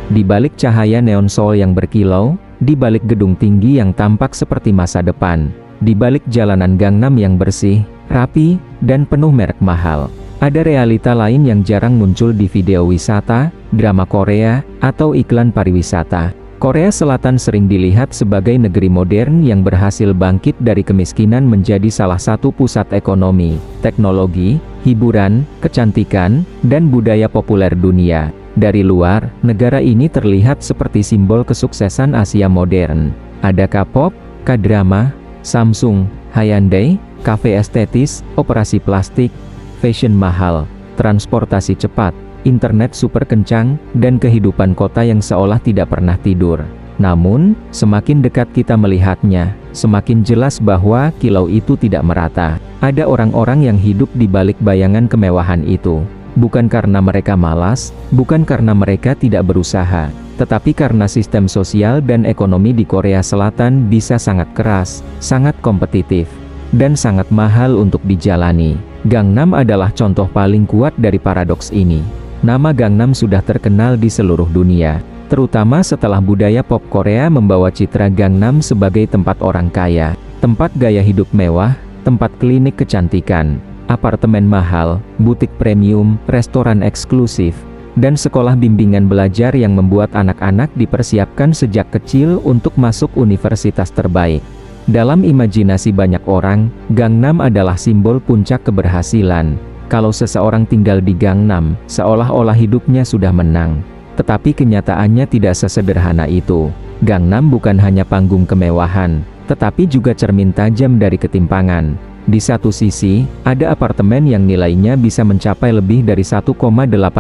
Di balik cahaya neon Seoul yang berkilau, di balik gedung tinggi yang tampak seperti masa depan, di balik jalanan Gangnam yang bersih, rapi, dan penuh merek mahal, ada realita lain yang jarang muncul di video wisata, drama Korea, atau iklan pariwisata. Korea Selatan sering dilihat sebagai negeri modern yang berhasil bangkit dari kemiskinan menjadi salah satu pusat ekonomi, teknologi, hiburan, kecantikan, dan budaya populer dunia. Dari luar, negara ini terlihat seperti simbol kesuksesan Asia modern. Ada K-pop, K-drama, Samsung, Hyundai, kafe estetis, operasi plastik, fashion mahal, transportasi cepat, internet super kencang, dan kehidupan kota yang seolah tidak pernah tidur. Namun, semakin dekat kita melihatnya, semakin jelas bahwa kilau itu tidak merata. Ada orang-orang yang hidup di balik bayangan kemewahan itu. Bukan karena mereka malas, bukan karena mereka tidak berusaha, tetapi karena sistem sosial dan ekonomi di Korea Selatan bisa sangat keras, sangat kompetitif, dan sangat mahal untuk dijalani. Gangnam adalah contoh paling kuat dari paradoks ini. Nama Gangnam sudah terkenal di seluruh dunia, terutama setelah budaya pop Korea membawa citra Gangnam sebagai tempat orang kaya, tempat gaya hidup mewah, tempat klinik kecantikan, apartemen mahal, butik premium, restoran eksklusif, dan sekolah bimbingan belajar yang membuat anak-anak dipersiapkan sejak kecil untuk masuk universitas terbaik. Dalam imajinasi banyak orang, Gangnam adalah simbol puncak keberhasilan. Kalau seseorang tinggal di Gangnam, seolah-olah hidupnya sudah menang. Tetapi kenyataannya tidak sesederhana itu. Gangnam bukan hanya panggung kemewahan, tetapi juga cermin tajam dari ketimpangan. Di satu sisi, ada apartemen yang nilainya bisa mencapai lebih dari 1,8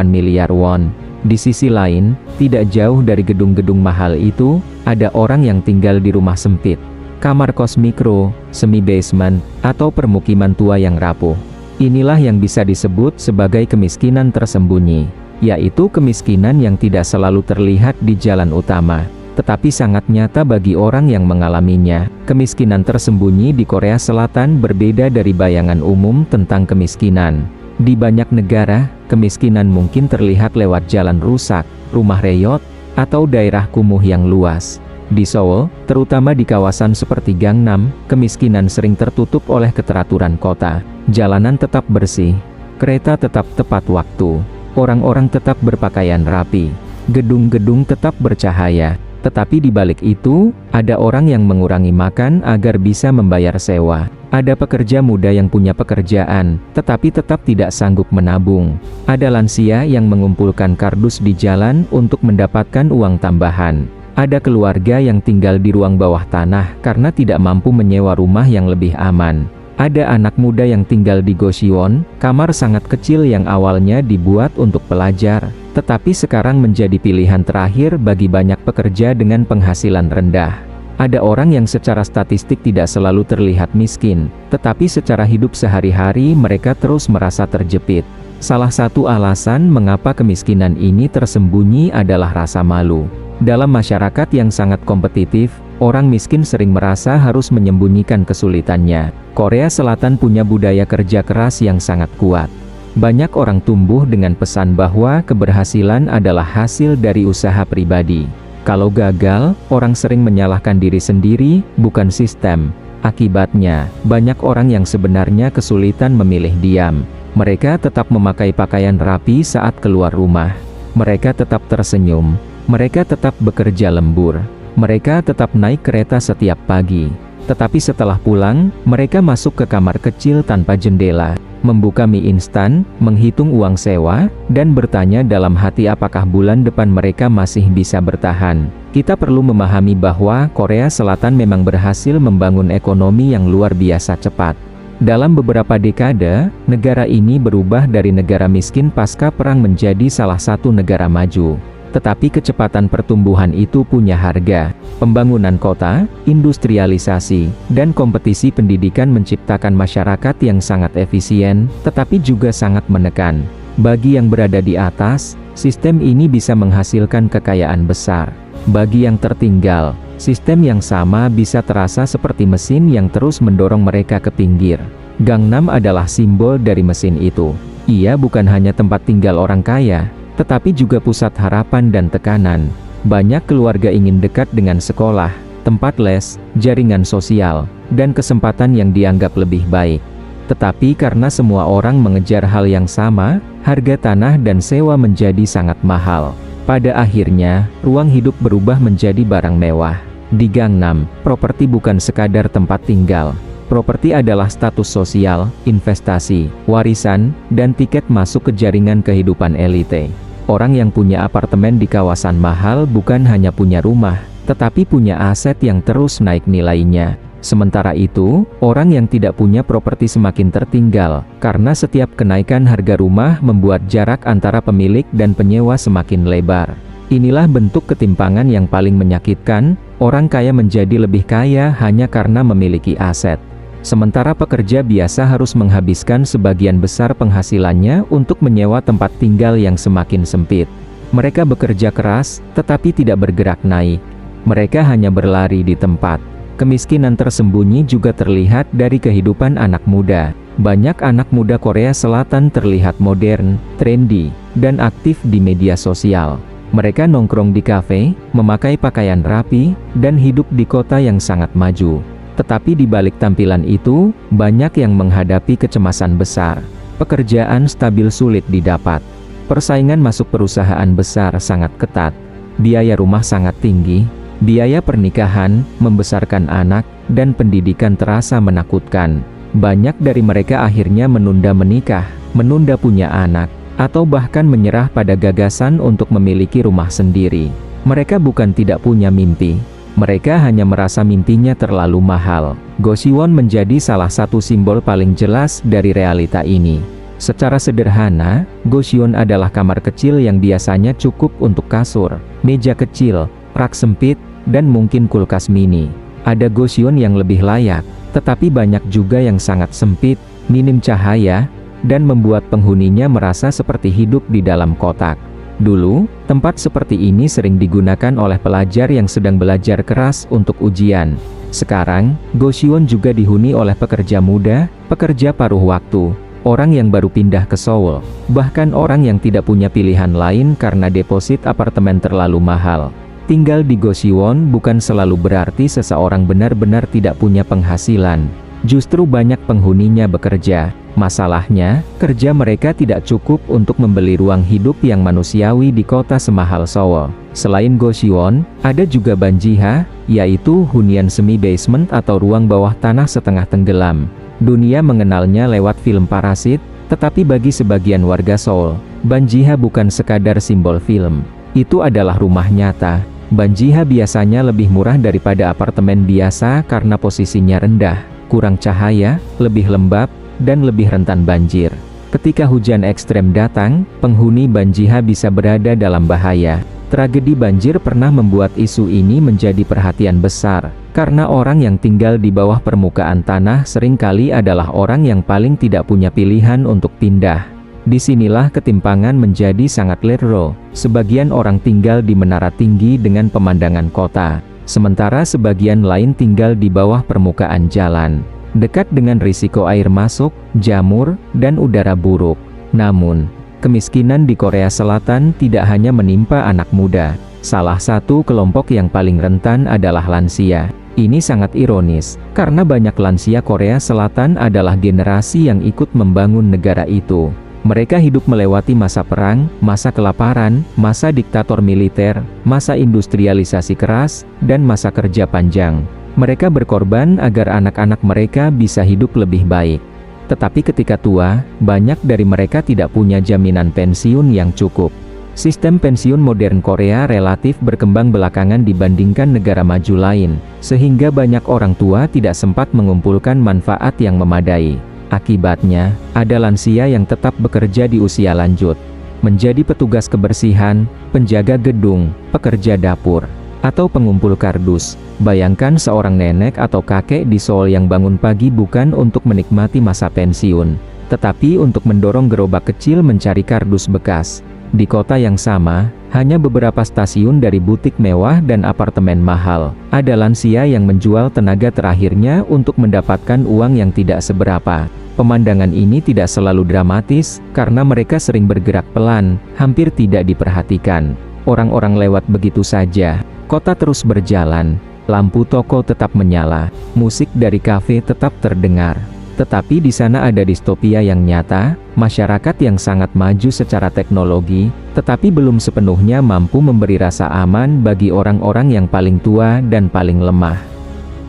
miliar won. Di sisi lain, tidak jauh dari gedung-gedung mahal itu, ada orang yang tinggal di rumah sempit, kamar kos mikro, semi-basement, atau permukiman tua yang rapuh. Inilah yang bisa disebut sebagai kemiskinan tersembunyi, yaitu kemiskinan yang tidak selalu terlihat di jalan utama, tetapi sangat nyata bagi orang yang mengalaminya. Kemiskinan tersembunyi di Korea Selatan berbeda dari bayangan umum tentang kemiskinan. Di banyak negara, kemiskinan mungkin terlihat lewat jalan rusak, rumah reyot, atau daerah kumuh yang luas. Di Seoul, terutama di kawasan seperti Gangnam, kemiskinan sering tertutup oleh keteraturan kota. Jalanan tetap bersih, kereta tetap tepat waktu, orang-orang tetap berpakaian rapi, gedung-gedung tetap bercahaya. Tetapi di balik itu, ada orang yang mengurangi makan agar bisa membayar sewa. Ada pekerja muda yang punya pekerjaan, tetapi tetap tidak sanggup menabung. Ada lansia yang mengumpulkan kardus di jalan untuk mendapatkan uang tambahan. Ada keluarga yang tinggal di ruang bawah tanah karena tidak mampu menyewa rumah yang lebih aman. Ada anak muda yang tinggal di Gosiwon, kamar sangat kecil yang awalnya dibuat untuk pelajar, tetapi sekarang menjadi pilihan terakhir bagi banyak pekerja dengan penghasilan rendah. Ada orang yang secara statistik tidak selalu terlihat miskin, tetapi secara hidup sehari-hari mereka terus merasa terjepit. Salah satu alasan mengapa kemiskinan ini tersembunyi adalah rasa malu. Dalam masyarakat yang sangat kompetitif, orang miskin sering merasa harus menyembunyikan kesulitannya. Korea Selatan punya budaya kerja keras yang sangat kuat. Banyak orang tumbuh dengan pesan bahwa keberhasilan adalah hasil dari usaha pribadi. Kalau gagal, orang sering menyalahkan diri sendiri, bukan sistem. Akibatnya, banyak orang yang sebenarnya kesulitan memilih diam. Mereka tetap memakai pakaian rapi saat keluar rumah. Mereka tetap tersenyum. Mereka tetap bekerja lembur. Mereka tetap naik kereta setiap pagi. Tetapi setelah pulang, mereka masuk ke kamar kecil tanpa jendela, membuka mie instan, menghitung uang sewa, dan bertanya dalam hati apakah bulan depan mereka masih bisa bertahan. Kita perlu memahami bahwa Korea Selatan memang berhasil membangun ekonomi yang luar biasa cepat. Dalam beberapa dekade, negara ini berubah dari negara miskin pasca perang menjadi salah satu negara maju. Tetapi kecepatan pertumbuhan itu punya harga. Pembangunan kota, industrialisasi, dan kompetisi pendidikan menciptakan masyarakat yang sangat efisien, tetapi juga sangat menekan. Bagi yang berada di atas, sistem ini bisa menghasilkan kekayaan besar. Bagi yang tertinggal, sistem yang sama bisa terasa seperti mesin yang terus mendorong mereka ke pinggir. Gangnam adalah simbol dari mesin itu. Ia bukan hanya tempat tinggal orang kaya, tetapi juga pusat harapan dan tekanan. Banyak keluarga ingin dekat dengan sekolah, tempat les, jaringan sosial, dan kesempatan yang dianggap lebih baik. Tetapi karena semua orang mengejar hal yang sama, harga tanah dan sewa menjadi sangat mahal. Pada akhirnya, ruang hidup berubah menjadi barang mewah. Di Gangnam, properti bukan sekadar tempat tinggal. Properti adalah status sosial, investasi, warisan, dan tiket masuk ke jaringan kehidupan elite. Orang yang punya apartemen di kawasan mahal bukan hanya punya rumah, tetapi punya aset yang terus naik nilainya. Sementara itu, orang yang tidak punya properti semakin tertinggal, karena setiap kenaikan harga rumah membuat jarak antara pemilik dan penyewa semakin lebar. Inilah bentuk ketimpangan yang paling menyakitkan. Orang kaya menjadi lebih kaya hanya karena memiliki aset. Sementara pekerja biasa harus menghabiskan sebagian besar penghasilannya untuk menyewa tempat tinggal yang semakin sempit. Mereka bekerja keras, tetapi tidak bergerak naik. Mereka hanya berlari di tempat. Kemiskinan tersembunyi juga terlihat dari kehidupan anak muda. Banyak anak muda Korea Selatan terlihat modern, trendy, dan aktif di media sosial. Mereka nongkrong di kafe, memakai pakaian rapi, dan hidup di kota yang sangat maju. Tetapi di balik tampilan itu, banyak yang menghadapi kecemasan besar. Pekerjaan stabil sulit didapat. Persaingan masuk perusahaan besar sangat ketat. Biaya rumah sangat tinggi. Biaya pernikahan, membesarkan anak, dan pendidikan terasa menakutkan. Banyak dari mereka akhirnya menunda menikah, menunda punya anak, atau bahkan menyerah pada gagasan untuk memiliki rumah sendiri. Mereka bukan tidak punya mimpi. Mereka hanya merasa mimpinya terlalu mahal. Goshiwon menjadi salah satu simbol paling jelas dari realita ini. Secara sederhana, Goshiwon adalah kamar kecil yang biasanya cukup untuk kasur, meja kecil, rak sempit, dan mungkin kulkas mini. Ada Goshiwon yang lebih layak, tetapi banyak juga yang sangat sempit, minim cahaya, dan membuat penghuninya merasa seperti hidup di dalam kotak. Dulu, tempat seperti ini sering digunakan oleh pelajar yang sedang belajar keras untuk ujian. Sekarang, Goshiwon juga dihuni oleh pekerja muda, pekerja paruh waktu, orang yang baru pindah ke Seoul, bahkan orang yang tidak punya pilihan lain karena deposit apartemen terlalu mahal. Tinggal di Goshiwon bukan selalu berarti seseorang benar-benar tidak punya penghasilan. Justru banyak penghuninya bekerja. Masalahnya, kerja mereka tidak cukup untuk membeli ruang hidup yang manusiawi di kota semahal Seoul. Selain Goshiwon, ada juga Banjiha, yaitu hunian semi-basement atau ruang bawah tanah setengah tenggelam. Dunia mengenalnya lewat film Parasit, tetapi bagi sebagian warga Seoul, Banjiha bukan sekadar simbol film. Itu adalah rumah nyata. Banjiha biasanya lebih murah daripada apartemen biasa karena posisinya rendah, kurang cahaya, lebih lembab, dan lebih rentan banjir. Ketika hujan ekstrem datang, penghuni Banjiha bisa berada dalam bahaya. Tragedi banjir pernah membuat isu ini menjadi perhatian besar, karena orang yang tinggal di bawah permukaan tanah seringkali adalah orang yang paling tidak punya pilihan untuk pindah. Disinilah ketimpangan menjadi sangat literal. Sebagian orang tinggal di menara tinggi dengan pemandangan kota, sementara sebagian lain tinggal di bawah permukaan jalan, dekat dengan risiko air masuk, jamur, dan udara buruk. Namun, kemiskinan di Korea Selatan tidak hanya menimpa anak muda. Salah satu kelompok yang paling rentan adalah lansia. Ini sangat ironis, karena banyak lansia Korea Selatan adalah generasi yang ikut membangun negara itu. Mereka hidup melewati masa perang, masa kelaparan, masa diktator militer, masa industrialisasi keras, dan masa kerja panjang. Mereka berkorban agar anak-anak mereka bisa hidup lebih baik. Tetapi ketika tua, banyak dari mereka tidak punya jaminan pensiun yang cukup. Sistem pensiun modern Korea relatif berkembang belakangan dibandingkan negara maju lain, sehingga banyak orang tua tidak sempat mengumpulkan manfaat yang memadai. Akibatnya, ada lansia yang tetap bekerja di usia lanjut, menjadi petugas kebersihan, penjaga gedung, pekerja dapur, atau pengumpul kardus. Bayangkan seorang nenek atau kakek di Seoul yang bangun pagi bukan untuk menikmati masa pensiun, tetapi untuk mendorong gerobak kecil mencari kardus bekas. Di kota yang sama, hanya beberapa stasiun dari butik mewah dan apartemen mahal, ada lansia yang menjual tenaga terakhirnya untuk mendapatkan uang yang tidak seberapa. Pemandangan ini tidak selalu dramatis, karena mereka sering bergerak pelan, hampir tidak diperhatikan. Orang-orang lewat begitu saja. Kota terus berjalan. Lampu toko tetap menyala. Musik dari kafe tetap terdengar. Tetapi di sana ada distopia yang nyata, masyarakat yang sangat maju secara teknologi, tetapi belum sepenuhnya mampu memberi rasa aman bagi orang-orang yang paling tua dan paling lemah.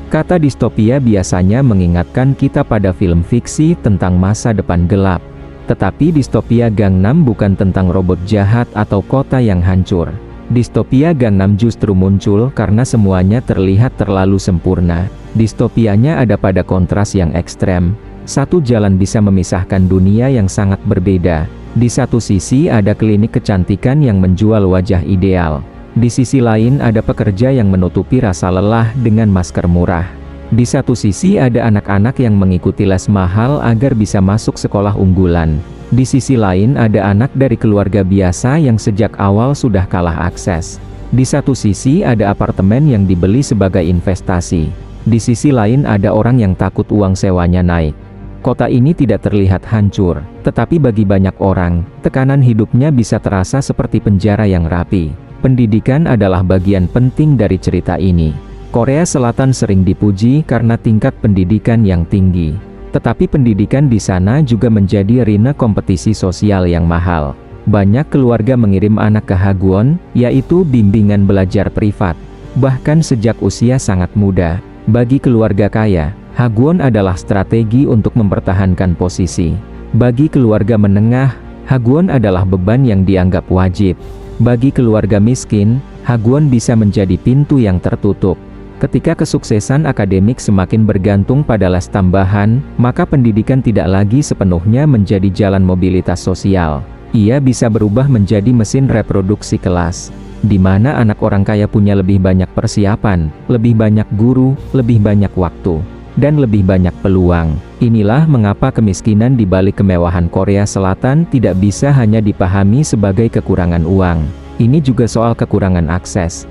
Kata distopia biasanya mengingatkan kita pada film fiksi tentang masa depan gelap. Tetapi distopia Gangnam bukan tentang robot jahat atau kota yang hancur. Distopia Gangnam justru muncul karena semuanya terlihat terlalu sempurna. Distopianya ada pada kontras yang ekstrem. Satu jalan bisa memisahkan dunia yang sangat berbeda. Di satu sisi ada klinik kecantikan yang menjual wajah ideal. Di sisi lain ada pekerja yang menutupi rasa lelah dengan masker murah. Di satu sisi ada anak-anak yang mengikuti les mahal agar bisa masuk sekolah unggulan. Di sisi lain ada anak dari keluarga biasa yang sejak awal sudah kalah akses. Di satu sisi ada apartemen yang dibeli sebagai investasi. Di sisi lain ada orang yang takut uang sewanya naik. Kota ini tidak terlihat hancur, tetapi bagi banyak orang, tekanan hidupnya bisa terasa seperti penjara yang rapi. Pendidikan adalah bagian penting dari cerita ini. Korea Selatan sering dipuji karena tingkat pendidikan yang tinggi. Tetapi pendidikan di sana juga menjadi arena kompetisi sosial yang mahal. Banyak keluarga mengirim anak ke Hagwon, yaitu bimbingan belajar privat. Bahkan sejak usia sangat muda. Bagi keluarga kaya, Hagwon adalah strategi untuk mempertahankan posisi. Bagi keluarga menengah, Hagwon adalah beban yang dianggap wajib. Bagi keluarga miskin, Hagwon bisa menjadi pintu yang tertutup. Ketika kesuksesan akademik semakin bergantung pada les tambahan, maka pendidikan tidak lagi sepenuhnya menjadi jalan mobilitas sosial. Ia bisa berubah menjadi mesin reproduksi kelas, di mana anak orang kaya punya lebih banyak persiapan, lebih banyak guru, lebih banyak waktu, dan lebih banyak peluang. Inilah mengapa kemiskinan di balik kemewahan Korea Selatan tidak bisa hanya dipahami sebagai kekurangan uang. Ini juga soal kekurangan akses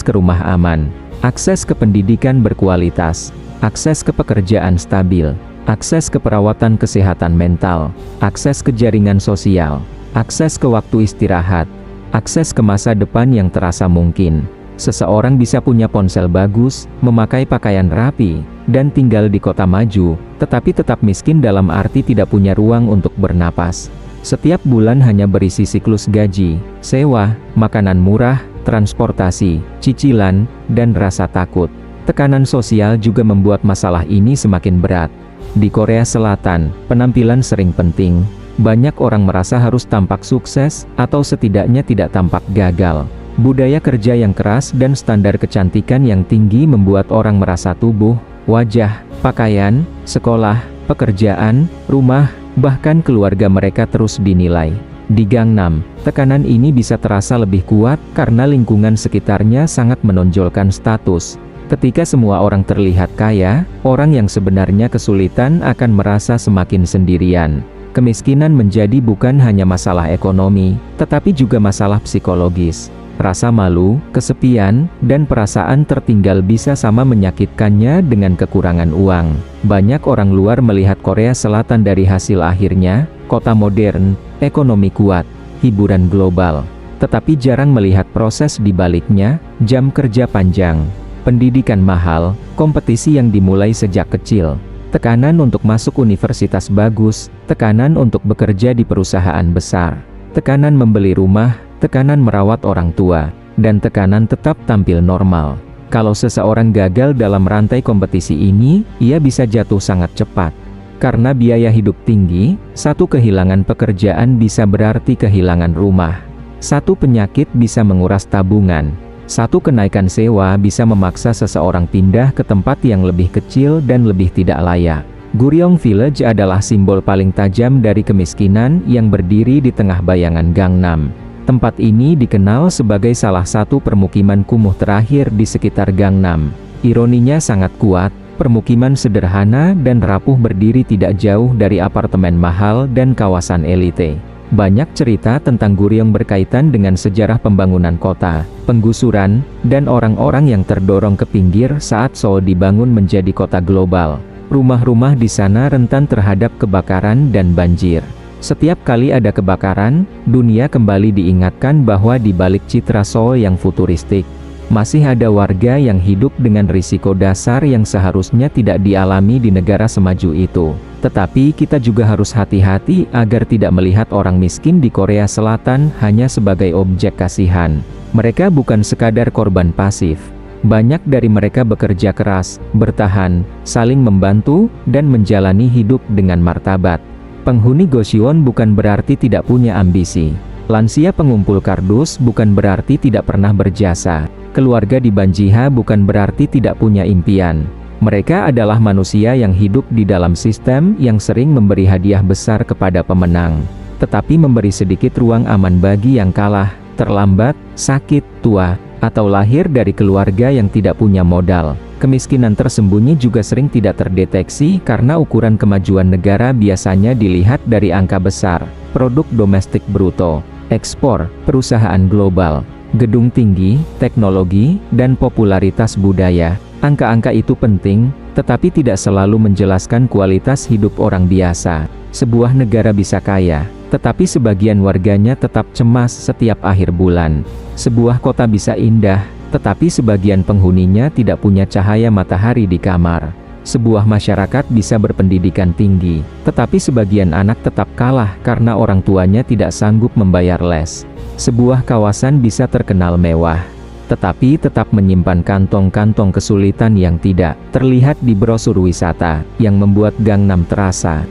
ke rumah aman, akses ke pendidikan berkualitas, akses ke pekerjaan stabil, akses ke perawatan kesehatan mental, akses ke jaringan sosial, akses ke waktu istirahat, akses ke masa depan yang terasa mungkin. Seseorang bisa punya ponsel bagus, memakai pakaian rapi, dan tinggal di kota maju, tetapi tetap miskin dalam arti tidak punya ruang untuk bernapas. Setiap bulan hanya berisi siklus gaji, sewa, makanan murah, transportasi, cicilan, dan rasa takut. Tekanan sosial juga membuat masalah ini semakin berat. Di Korea Selatan, penampilan sering penting. Banyak orang merasa harus tampak sukses, atau setidaknya tidak tampak gagal. Budaya kerja yang keras dan standar kecantikan yang tinggi membuat orang merasa tubuh, wajah, pakaian, sekolah, pekerjaan, rumah, bahkan keluarga mereka terus dinilai. Di Gangnam, tekanan ini bisa terasa lebih kuat karena lingkungan sekitarnya sangat menonjolkan status. Ketika semua orang terlihat kaya, orang yang sebenarnya kesulitan akan merasa semakin sendirian. Kemiskinan menjadi bukan hanya masalah ekonomi, tetapi juga masalah psikologis. Rasa malu, kesepian, dan perasaan tertinggal bisa sama menyakitkannya dengan kekurangan uang. Banyak orang luar melihat Korea Selatan dari hasil akhirnya, kota modern, ekonomi kuat, hiburan global. Tetapi jarang melihat proses di baliknya, jam kerja panjang, pendidikan mahal, kompetisi yang dimulai sejak kecil, tekanan untuk masuk universitas bagus, tekanan untuk bekerja di perusahaan besar, tekanan membeli rumah, tekanan merawat orang tua, dan tekanan tetap tampil normal. Kalau seseorang gagal dalam rantai kompetisi ini, ia bisa jatuh sangat cepat. Karena biaya hidup tinggi, satu kehilangan pekerjaan bisa berarti kehilangan rumah. Satu penyakit bisa menguras tabungan. Satu kenaikan sewa bisa memaksa seseorang pindah ke tempat yang lebih kecil dan lebih tidak layak. Guryong Village adalah simbol paling tajam dari kemiskinan yang berdiri di tengah bayangan Gangnam. Tempat ini dikenal sebagai salah satu permukiman kumuh terakhir di sekitar Gangnam. Ironinya sangat kuat, permukiman sederhana dan rapuh berdiri tidak jauh dari apartemen mahal dan kawasan elite. Banyak cerita tentang Guryong berkaitan dengan sejarah pembangunan kota, penggusuran, dan orang-orang yang terdorong ke pinggir saat Seoul dibangun menjadi kota global. Rumah-rumah di sana rentan terhadap kebakaran dan banjir. Setiap kali ada kebakaran, dunia kembali diingatkan bahwa di balik citra Seoul yang futuristik, masih ada warga yang hidup dengan risiko dasar yang seharusnya tidak dialami di negara semaju itu. Tetapi kita juga harus hati-hati agar tidak melihat orang miskin di Korea Selatan hanya sebagai objek kasihan. Mereka bukan sekadar korban pasif. Banyak dari mereka bekerja keras, bertahan, saling membantu, dan menjalani hidup dengan martabat. Penghuni Gocheon bukan berarti tidak punya ambisi. Lansia pengumpul kardus bukan berarti tidak pernah berjasa. Keluarga di Banjiha bukan berarti tidak punya impian. Mereka adalah manusia yang hidup di dalam sistem yang sering memberi hadiah besar kepada pemenang, tetapi memberi sedikit ruang aman bagi yang kalah, terlambat, sakit, tua, atau lahir dari keluarga yang tidak punya modal. Kemiskinan tersembunyi juga sering tidak terdeteksi karena ukuran kemajuan negara biasanya dilihat dari angka besar, produk domestik bruto, ekspor, perusahaan global, gedung tinggi, teknologi, dan popularitas budaya. Angka-angka itu penting, tetapi tidak selalu menjelaskan kualitas hidup orang biasa. Sebuah negara bisa kaya, tetapi sebagian warganya tetap cemas setiap akhir bulan. Sebuah kota bisa indah, tetapi sebagian penghuninya tidak punya cahaya matahari di kamar. Sebuah masyarakat bisa berpendidikan tinggi, tetapi sebagian anak tetap kalah karena orang tuanya tidak sanggup membayar les. Sebuah kawasan bisa terkenal mewah, tetapi tetap menyimpan kantong-kantong kesulitan yang tidak terlihat di brosur wisata, yang membuat Gangnam terasa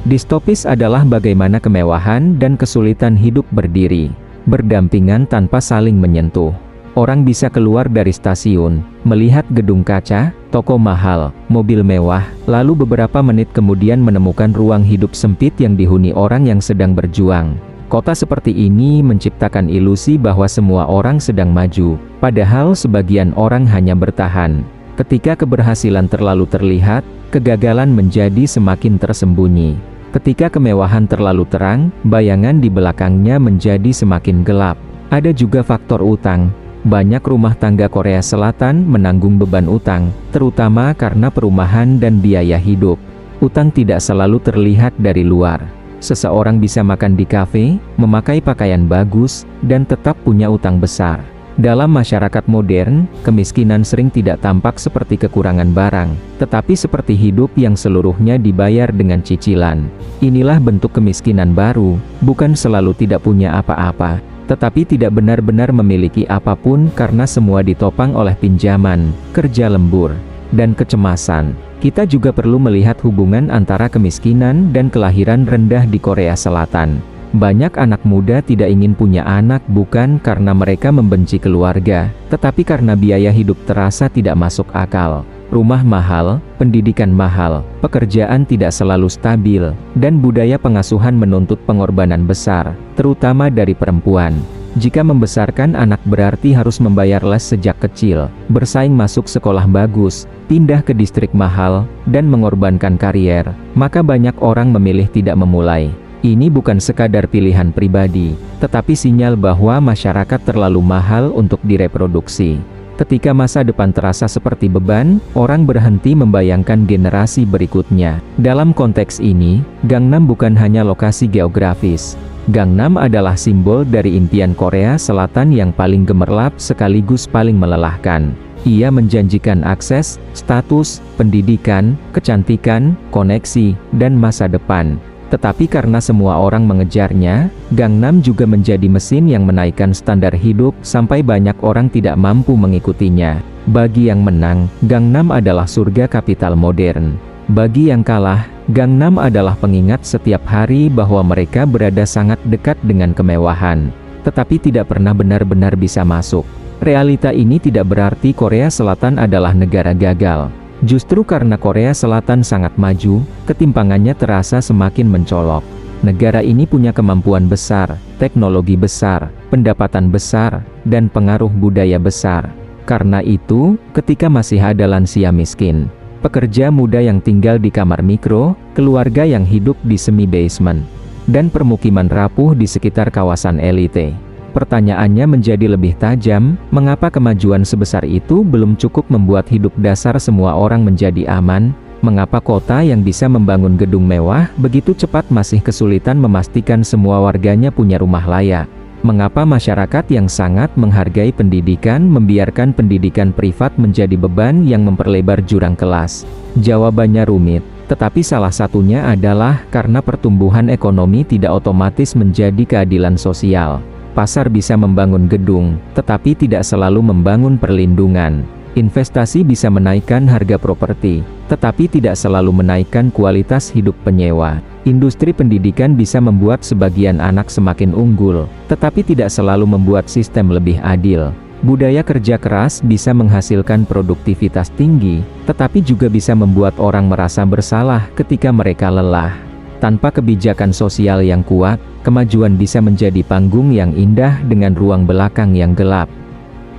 distopis adalah bagaimana kemewahan dan kesulitan hidup berdiri, berdampingan tanpa saling menyentuh. Orang bisa keluar dari stasiun, melihat gedung kaca, toko mahal, mobil mewah, lalu beberapa menit kemudian menemukan ruang hidup sempit yang dihuni orang yang sedang berjuang. Kota seperti ini menciptakan ilusi bahwa semua orang sedang maju, padahal sebagian orang hanya bertahan. Ketika keberhasilan terlalu terlihat, kegagalan menjadi semakin tersembunyi. Ketika kemewahan terlalu terang, bayangan di belakangnya menjadi semakin gelap. Ada juga faktor utang. Banyak rumah tangga Korea Selatan menanggung beban utang, terutama karena perumahan dan biaya hidup. Utang tidak selalu terlihat dari luar. Seseorang bisa makan di kafe, memakai pakaian bagus, dan tetap punya utang besar. Dalam masyarakat modern, kemiskinan sering tidak tampak seperti kekurangan barang, tetapi seperti hidup yang seluruhnya dibayar dengan cicilan. Inilah bentuk kemiskinan baru, bukan selalu tidak punya apa-apa, tetapi tidak benar-benar memiliki apapun karena semua ditopang oleh pinjaman, kerja lembur, dan kecemasan. Kita juga perlu melihat hubungan antara kemiskinan dan kelahiran rendah di Korea Selatan. Banyak anak muda tidak ingin punya anak bukan karena mereka membenci keluarga, tetapi karena biaya hidup terasa tidak masuk akal. Rumah mahal, pendidikan mahal, pekerjaan tidak selalu stabil, dan budaya pengasuhan menuntut pengorbanan besar, terutama dari perempuan. Jika membesarkan anak berarti harus membayar les sejak kecil, bersaing masuk sekolah bagus, pindah ke distrik mahal, dan mengorbankan karier, maka banyak orang memilih tidak memulai. Ini bukan sekadar pilihan pribadi, tetapi sinyal bahwa masyarakat terlalu mahal untuk direproduksi. Ketika masa depan terasa seperti beban, orang berhenti membayangkan generasi berikutnya. Dalam konteks ini, Gangnam bukan hanya lokasi geografis. Gangnam adalah simbol dari impian Korea Selatan yang paling gemerlap sekaligus paling melelahkan. Ia menjanjikan akses, status, pendidikan, kecantikan, koneksi, dan masa depan. Tetapi karena semua orang mengejarnya, Gangnam juga menjadi mesin yang menaikkan standar hidup sampai banyak orang tidak mampu mengikutinya. Bagi yang menang, Gangnam adalah surga kapital modern. Bagi yang kalah, Gangnam adalah pengingat setiap hari bahwa mereka berada sangat dekat dengan kemewahan, tetapi tidak pernah benar-benar bisa masuk. Realita ini tidak berarti Korea Selatan adalah negara gagal. Justru karena Korea Selatan sangat maju, ketimpangannya terasa semakin mencolok. Negara ini punya kemampuan besar, teknologi besar, pendapatan besar, dan pengaruh budaya besar. Karena itu, ketika masih ada lansia miskin, pekerja muda yang tinggal di kamar mikro, keluarga yang hidup di semi-basement, dan permukiman rapuh di sekitar kawasan elite, pertanyaannya menjadi lebih tajam, mengapa kemajuan sebesar itu belum cukup membuat hidup dasar semua orang menjadi aman? Mengapa kota yang bisa membangun gedung mewah begitu cepat masih kesulitan memastikan semua warganya punya rumah layak? Mengapa masyarakat yang sangat menghargai pendidikan membiarkan pendidikan privat menjadi beban yang memperlebar jurang kelas? Jawabannya rumit, tetapi salah satunya adalah karena pertumbuhan ekonomi tidak otomatis menjadi keadilan sosial. Pasar bisa membangun gedung, tetapi tidak selalu membangun perlindungan. Investasi bisa menaikkan harga properti, tetapi tidak selalu menaikkan kualitas hidup penyewa. Industri pendidikan bisa membuat sebagian anak semakin unggul, tetapi tidak selalu membuat sistem lebih adil. Budaya kerja keras bisa menghasilkan produktivitas tinggi, tetapi juga bisa membuat orang merasa bersalah ketika mereka lelah. Tanpa kebijakan sosial yang kuat, kemajuan bisa menjadi panggung yang indah dengan ruang belakang yang gelap.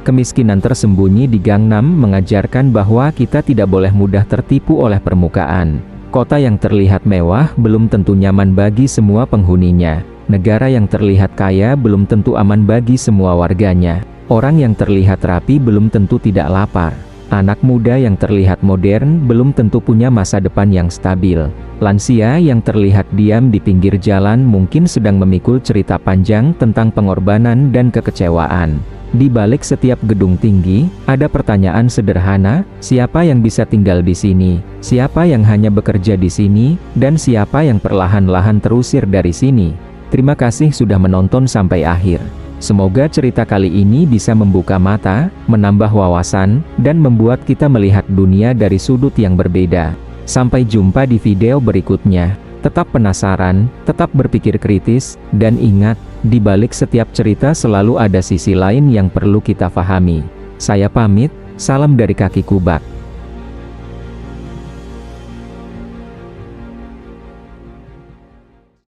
Kemiskinan tersembunyi di Gangnam mengajarkan bahwa kita tidak boleh mudah tertipu oleh permukaan. Kota yang terlihat mewah belum tentu nyaman bagi semua penghuninya. Negara yang terlihat kaya belum tentu aman bagi semua warganya. Orang yang terlihat rapi belum tentu tidak lapar. Anak muda yang terlihat modern belum tentu punya masa depan yang stabil. Lansia yang terlihat diam di pinggir jalan mungkin sedang memikul cerita panjang tentang pengorbanan dan kekecewaan. Di balik setiap gedung tinggi, ada pertanyaan sederhana, siapa yang bisa tinggal di sini? Siapa yang hanya bekerja di sini? Dan siapa yang perlahan-lahan terusir dari sini? Terima kasih sudah menonton sampai akhir. Semoga cerita kali ini bisa membuka mata, menambah wawasan, dan membuat kita melihat dunia dari sudut yang berbeda. Sampai jumpa di video berikutnya. Tetap penasaran, tetap berpikir kritis, dan ingat, di balik setiap cerita selalu ada sisi lain yang perlu kita pahami. Saya pamit, salam dari kaki Kubak.